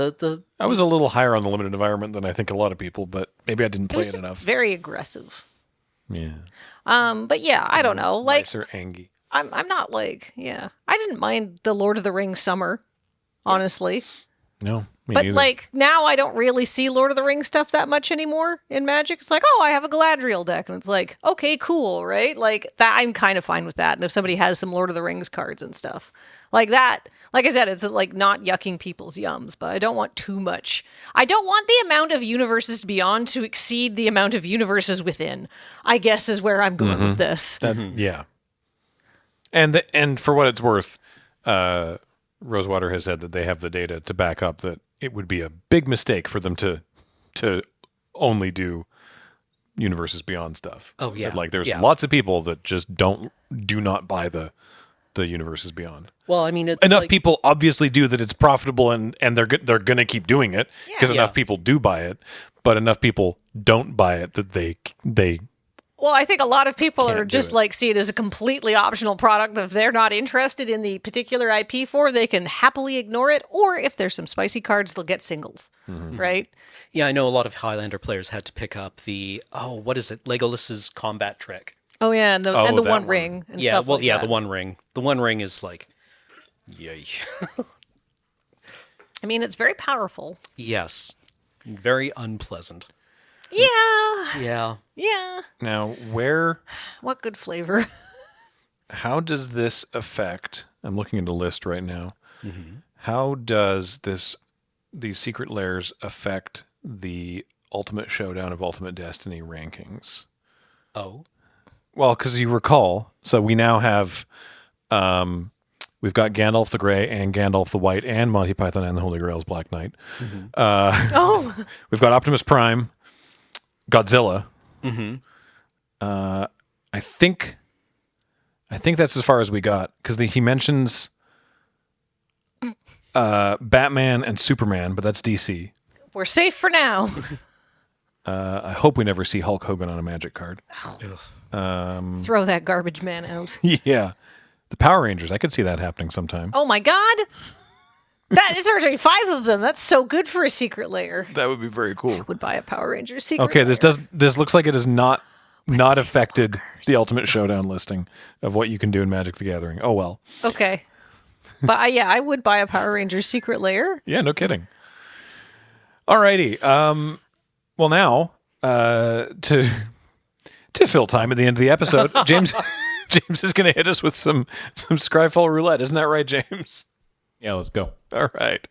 I was a little higher on the limited environment than I think a lot of people, but maybe I didn't It play was it just enough. very aggressive. Yeah. But yeah, I don't know. Like, Nicer Angie. I'm not like, yeah. I didn't mind the Lord of the Rings summer, honestly. No, me But neither. like, now I don't really see Lord of the Rings stuff that much anymore in Magic. It's like, oh, I have a Galadriel deck, and it's like, okay, cool, right? Like that, I'm kind of fine with that. And if somebody has some Lord of the Rings cards and stuff like that, like I said, it's like not yucking people's yums, but I don't want too much. I don't want the amount of universes beyond to exceed the amount of universes within, I guess is where I'm going with this. Yeah. And for what it's worth, Rosewater has said that they have the data to back up that it would be a big mistake for them to only do universes beyond stuff. Oh, yeah. Like there's Yeah. lots of people that just do not buy the universes beyond. well, I mean, it's Enough like, people obviously do that it's profitable and they're going to keep doing it because enough people do buy it, but enough people don't buy it that they Well, I think a lot of people are Can't do just it. like see it as a completely optional product. If they're not interested in the particular IP for, they can happily ignore it. Or if there's some spicy cards, they'll get singles, right? yeah, I know a lot of Highlander players had to pick up the, what is it? Legolas's combat trick. Oh yeah, and the that One one. Ring. And Yeah, stuff well, like yeah, that. the One Ring. The One Ring is like, yay. I mean, it's very powerful. Yes. Very unpleasant. Yeah, Yeah. yeah. Now, where What good flavor. how does this affect? I'm looking at the list right now. How does these secret lairs affect the Ultimate Showdown of Ultimate Destiny rankings? Oh. Well, because you recall, so we now have, we've got Gandalf the Grey and Gandalf the White and Monty Python and the Holy Grail's Black Knight. Oh, We've got Optimus Prime, Godzilla. I think that's as far as we got because he mentions Batman and Superman, but that's DC. we're safe for now. I hope we never see Hulk Hogan on a Magic card. Throw that garbage man out. Yeah, the Power Rangers. I could see that happening sometime. Oh my god. That is actually 5 of them. That's so good for a Secret Lair. That would be very cool. Would buy a Power Ranger Secret Okay, Lair. this looks like it has not affected the Ultimate Showdown listing of what you can do in Magic the Gathering. Oh well. Okay. But I would buy a Power Ranger Secret Lair. Yeah, no kidding. Alrighty. Well, now to fill time at the end of the episode, James is going to hit us with some Scryfall Roulette. Isn't that right, James? Yeah, let's go. All right.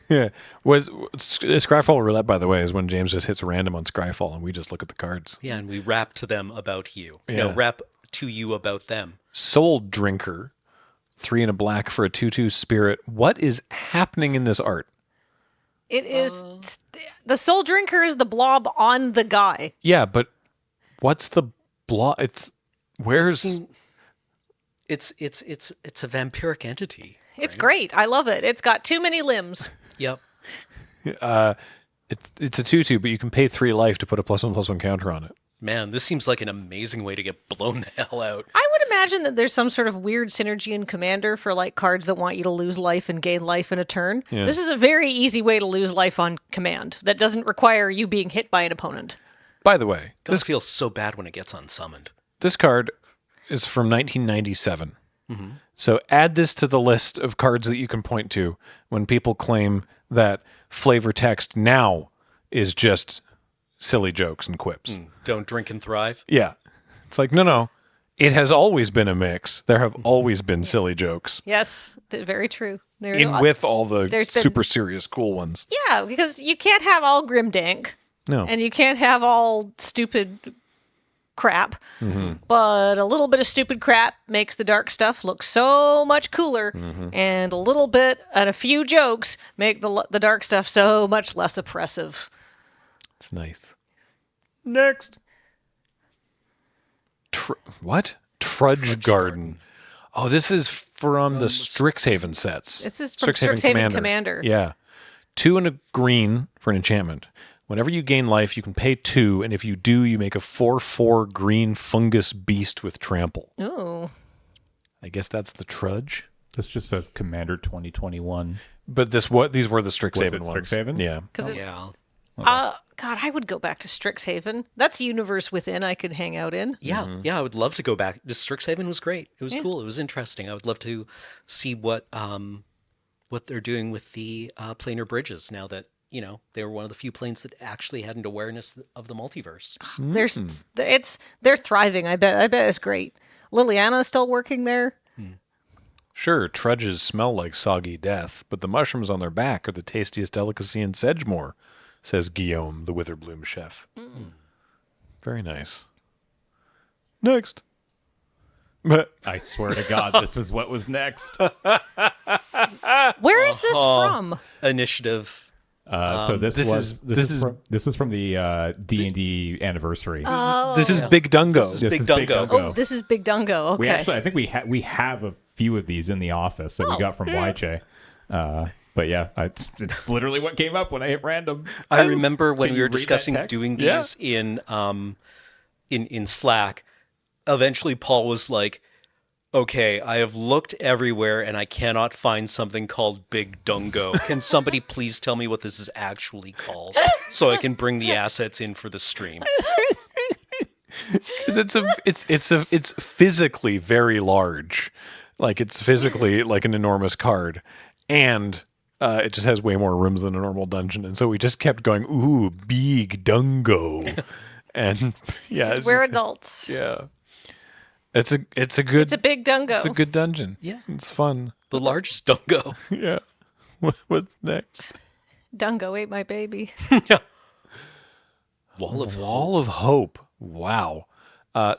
Yeah. Scryfall Roulette, by the way, is when James just hits random on Scryfall and we just look at the cards. Yeah, and we rap to them about you. Yeah. No, rap to you about them. Soul Drinker, 3 and a black for a 2/2 spirit. What is happening in this art? It is the Soul Drinker is the blob on the guy. Yeah, but what's the block? It's where's It's a vampiric entity. It's great. I love it. It's got too many limbs. Yep. it's a 2/2, but you can pay 3 life to put a +1/+1 counter on it. Man, this seems like an amazing way to get blown the hell out. I would imagine that there's some sort of weird synergy in Commander for like cards that want you to lose life and gain life in a turn. Yeah. This is a very easy way to lose life on command that doesn't require you being hit by an opponent. By the way, This feels so bad when it gets unsummoned. this card is from 1997. So add this to the list of cards that you can point to when people claim that flavor text now is just silly jokes and quips. Don't drink and thrive. Yeah. It's like, no. It has always been a mix. There have always been silly jokes. Yes, very true. With all the there's been- super serious cool ones. Yeah, because you can't have all grimdank. No. And you can't have all stupid crap. But a little bit of stupid crap makes the dark stuff look so much cooler. And a little bit and a few jokes make the dark stuff so much less oppressive. It's nice. Next. What? Trudge Garden. Oh, this is from the Strixhaven sets. This is from Strixhaven Commander. Yeah. 2 and a green for an enchantment. Whenever you gain life, you can pay 2, and if you do, you make a 4/4 green fungus beast with trample. Ooh. I guess that's the Trudge. This just says Commander 2021. But these were the Strixhaven ones. Strixhavens? Yeah. Yeah. God, I would go back to Strixhaven. That's a universe within I could hang out in. Yeah, I would love to go back. This Strixhaven was great. It was cool. It was interesting. I would love to see what they're doing with the planar bridges now that, they were one of the few planes that actually had an awareness of the multiverse. They're thriving. I bet it's great. Liliana's still working there. Sure, trudges smell like soggy death, but the mushrooms on their back are the tastiest delicacy in Sedgemoor, says Guillaume, the Witherbloom chef. Very nice. Next. I swear to God, this was what was next. Where is this from? Initiative. So this is from the D&D anniversary. This is Big Dungo. This is Big Dungo. Oh, this is Big Dungo. Okay. I think we have a few of these in the office that we got from YJ. But yeah, it's literally what came up when I hit random. I remember when Can we you were read that discussing text? doing these in Slack. Eventually, Paul was like, "Okay, I have looked everywhere and I cannot find something called Big Dungo. Can somebody please tell me what this is actually called so I can bring the assets in for the stream?" Because it's physically very large. Like, it's physically like an enormous card. And it just has way more rooms than a normal dungeon. And so we just kept going, ooh, Big Dungo. And yeah. We're adults. Yeah. It's a good It's a big Dungo. It's a good dungeon. Yeah. It's fun. The largest Dungo. Yeah. What's next? Dungo ate my baby. Wall of Wall of Hope. Wow.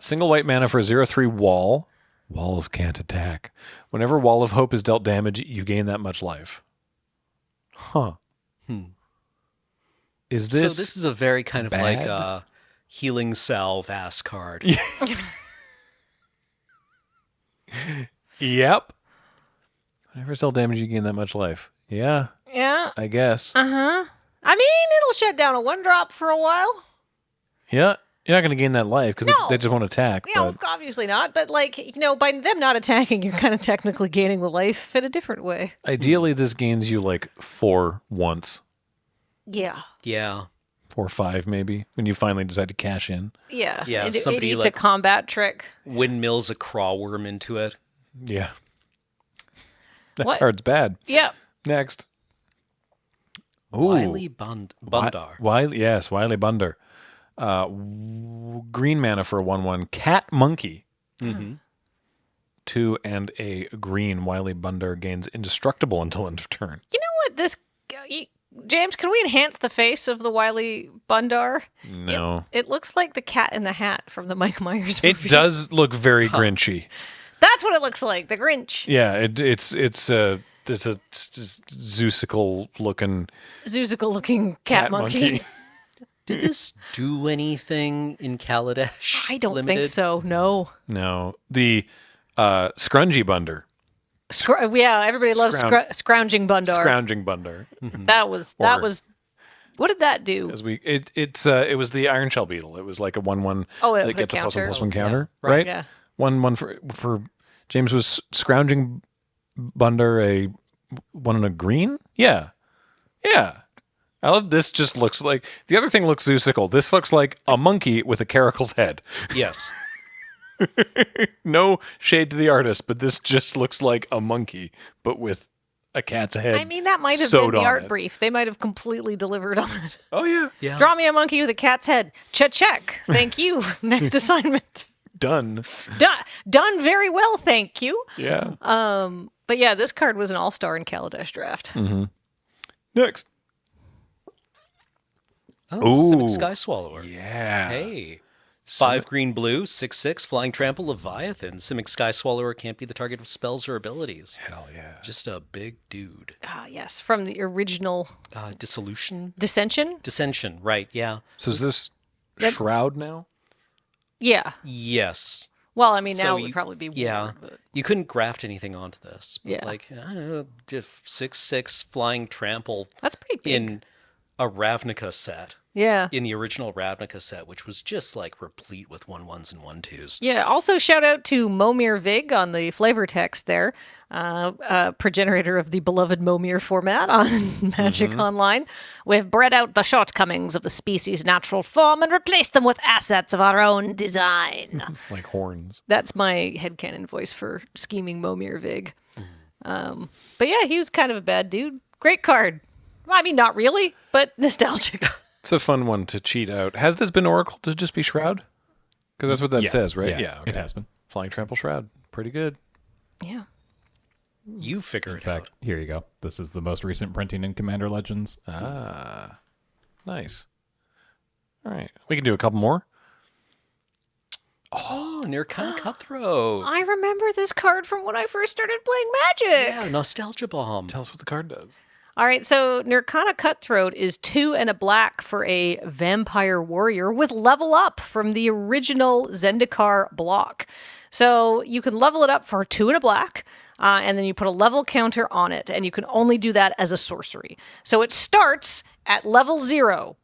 Single white mana for a 0/3 wall. Walls can't attack. Whenever Wall of Hope is dealt damage, you gain that much life. Huh. Is this... So this is a very kind of like bad? a healing salve ass card. Yep. Whenever it's dealt damage, you gain that much life. Yeah, Yeah. I guess. I mean, it'll shut down a 1-drop for a while. Yeah. You're not going to gain that life because No. they just won't attack. Yeah, but obviously not. But by them not attacking, you're kind of technically gaining the life in a different way. ideally, this gains you like 4 once. Yeah. Yeah. 4 or 5 maybe, when you finally decide to cash in. Yeah. Yeah, It somebody eats a like- combat trick. Windmills a craw worm into it. Yeah. That What? card's bad. Yep. Next. Ooh. Wily Bundar. Yes, Wily Bunder. Green mana for a 1/1 cat monkey. 2 and a green. Wily Bunder gains indestructible until end of turn. You know what? James, can we enhance the face of the Wily Bundar? No. It looks like the Cat in the Hat from the Mike Myers It movies. does look very Grinchy. That's what it looks like. The Grinch. Yeah, it's a Zeusical looking Zoozical looking cat monkey. Did this do anything in Kaladesh? I don't Limited? think so. No. No, the Scrungy Bunder. Yeah, everybody loves scrounging Bundar. Scrounging Bunder. That was Or- What did that do? As it was the Iron Shell Beetle. It was like a 1/1 Oh, that the gets a counter. +1/+1 counter, Yeah, right? Yeah. 1/1 for James was scrounging Bunder a 1 and a green. Yeah. I love this. Just looks like the other thing looks Zeusical. This looks like a monkey with a caracle's head. Yes. No shade to the artist, but this just looks like a monkey, but with a cat's head. I mean, that might have sewed been the on art it. brief. They might have completely delivered on it. Oh yeah, Yeah. Draw me a monkey with a cat's head. Check. Thank you. Next assignment. done. Done very well, thank you. Yeah. But yeah, this card was an all-star in Kaladesh draft. Next. Oh, Simic Ooh. Sky Swallower. Yeah. Hey. 5 green blue, 6/6, flying trample Leviathan. Simic Sky Swallower can't be the target of spells or abilities. Hell yeah. Just a big dude. Ah, yes, from the original Dissolution? Dissension. Dissension, right, yeah. So is this Shroud now? Yeah. Yes. Well, I mean, So now it you- would probably be Yeah. weird, but You couldn't graft anything onto this. But Yeah. Like, 6/6 flying trample that's pretty big. in a Ravnica set. Yeah. In the original Ravnica set, which was just like replete with 1/1s and 1/2s. Yeah. Also, shout out to Momir Vig on the flavor text there, progenitor of the beloved Momir format on Magic Online. We've bred out the shortcomings of the species' natural form and replaced them with assets of our own design. Like horns. That's my headcanon voice for scheming Momir Vig. But yeah, he was kind of a bad dude. Great card. Well, I mean, not really, but nostalgic. It's a fun one to cheat out. Has this been Oracle to just be Shroud? Because that's what that Yes. says, right? Yeah, it has been. Flying Trample Shroud. Pretty good. Yeah. You figure In it fact, out. here you go. This is the most recent printing in Commander Legends. Ah. Nice. All right. We can do a couple more. Oh, Nirkana Cutthroat. I remember this card from when I first started playing Magic. Yeah, Nostalgia Bomb. Tell us what the card does. All right, so Nirkana Cutthroat is 2 and a black for a vampire warrior with level up from the original Zendikar block. So you can level it up for 2 and a black, and then you put a level counter on it, and you can only do that as a sorcery. So it starts at level 0,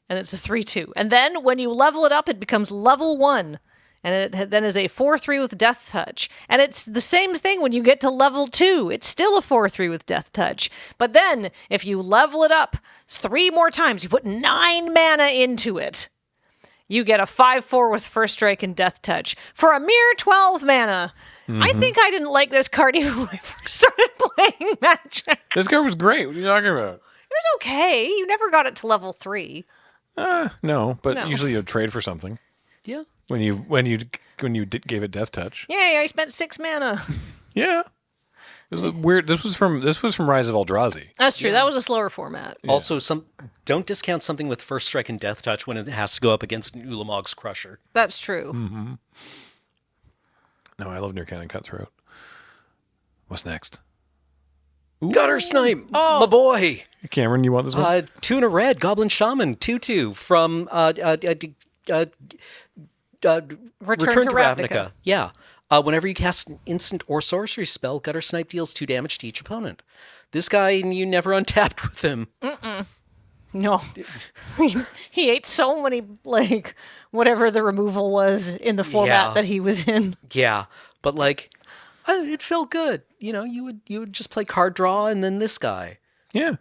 and it's a 3/2. And then when you level it up, it becomes level 1. And it then is a 4/3 with Death Touch. And it's the same thing when you get to level 2. It's still a 4/3 with Death Touch. But then, if you level it up 3 more times, you put 9 mana into it, you get a 5/4 with First Strike and Death Touch for a mere 12 mana. I think I didn't like this card even when I first started playing Magic. This card was great. What are you talking about? It was okay. You never got it to level 3. No, but No. usually you'd trade for something. Yeah. When you gave it Death Touch. Yay, I spent 6 mana. Yeah. It was a weird. This was from Rise of Eldrazi. That's true. That was a slower format. Also, don't discount something with First Strike and Death Touch when it has to go up against an Ulamog's Crusher. That's true. No, I love Nirkana Cutthroat. What's next? Gutter Snipe, my boy. Cameron, you want this one? 2 and a red, Goblin Shaman, 2/2 from Return to Ravnica. Yeah. Whenever you cast an instant or sorcery spell, Gutter Snipe deals 2 damage to each opponent. This guy, you never untapped with him. No. He ate so many, like, whatever the removal was in the format Yeah. that he was in. Yeah, but like, it felt good. You know, you would just play card draw and then this guy. Yeah.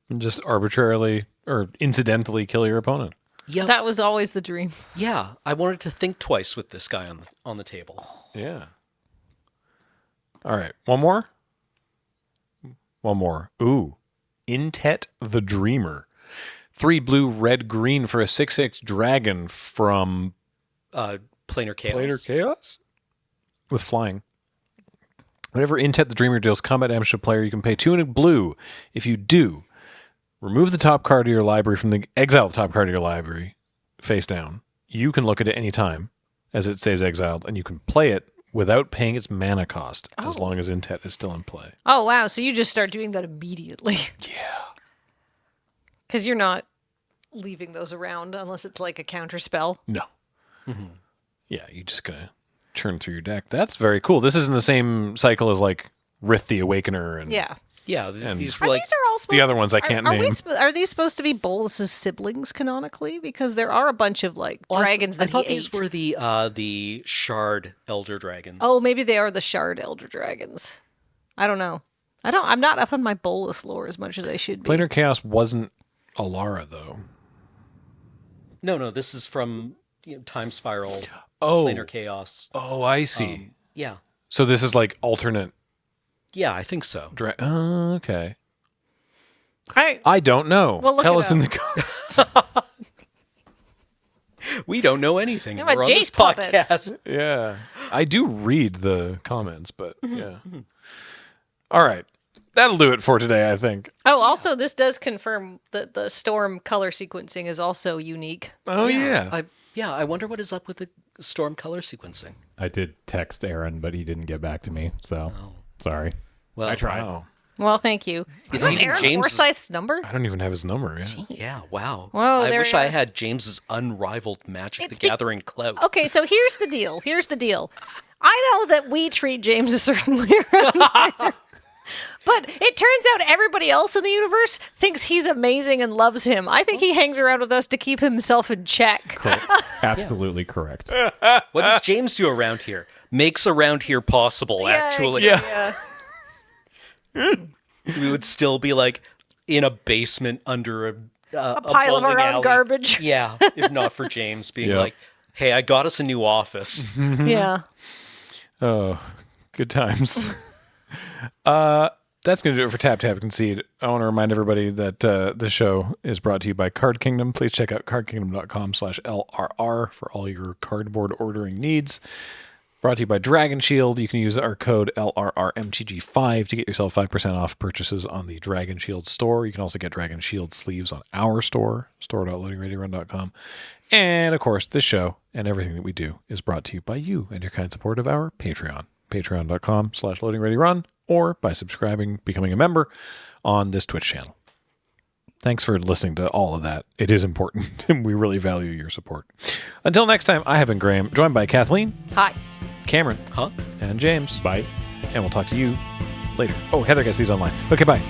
And just arbitrarily or incidentally kill your opponent. Yeah, That was always the dream. yeah. I wanted to think twice with this guy on the table. Yeah. All right. One more? One more. Ooh. Intet the Dreamer. 3 blue, red, green for a 6/6 dragon from Planar Chaos. Planar Chaos? With flying. Whenever Intet the Dreamer deals combat damage to a player, you can pay 2 and a blue. If you do, remove the top card of your library exile the top card of your library face down. You can look at it any time as it stays exiled, and you can play it without paying its mana cost as long as Intet is still in play. Oh, wow. So you just start doing that immediately. Yeah. Because you're not leaving those around unless it's like a counter spell. No. Yeah, you're just going to churn through your deck. That's very cool. This is in the same cycle as like Rith the Awakener and Yeah. Yeah, these were Are like these are all supposed The other ones I can't name. Are these supposed to be Bolus's siblings canonically? Because there are a bunch of like dragons that I thought he these ate. were the shard elder dragons. Oh, maybe they are the shard elder dragons. I don't know. I'm not up on my Bolus lore as much as I should be. Planar Chaos wasn't Alara, though. No, this is from Time Spiral, Oh. Planar Chaos. Oh, I see. Yeah. So this is like alternate. Yeah, I think so. Okay. I I don't know. Well, look Tell it us in up. the comments. We don't know anything. I'm a We're on this Jace puppet. podcast. Yeah. I do read the comments, but yeah. All right. That'll do it for today, I think. Oh, also, this does confirm that the storm color sequencing is also unique. Oh, yeah. I wonder what is up with the storm color sequencing. I did text Aaron, but he didn't get back to me, so sorry. Well, I tried. Wow. Well, thank you. If You have even Aaron James is- Forsyth's number? I don't even have his number. Yeah. Yeah, wow. Whoa, I there wish you I are. had James's unrivaled Magic the It's be- Gathering clout. Okay, so here's the deal. I know that we treat James a certain way around here. But it turns out everybody else in the universe thinks he's amazing and loves him. I think he hangs around with us to keep himself in check. Absolutely correct. What does James do around here? Makes around here possible, actually. Yeah. We would still be like in a basement under a Pile of our bowling own alley. garbage. Yeah, if not for James being Yeah. like, hey, I got us a new office. Yeah. Oh, good times. That's going to do it for Tap Tap Concede. I want to remind everybody that this show is brought to you by Card Kingdom. Please check out cardkingdom.com/LRR for all your cardboard ordering needs. Brought to you by Dragon Shield. You can use our code LRRMTG5 to get yourself 5% off purchases on the Dragon Shield store. You can also get Dragon Shield sleeves on our store, store.loadingreadyrun.com. And, of course, this show and everything that we do is brought to you by you and your kind support of our Patreon. Patreon.com/loadingreadyrun, or by subscribing, becoming a member on this Twitch channel. Thanks for listening to all of that. It is important, and we really value your support. Until next time, I have been Graham, joined by Kathleen, Hi. Cameron, Huh? and James. Bye. And we'll talk to you later. Oh, Heather gets these online. Okay, bye.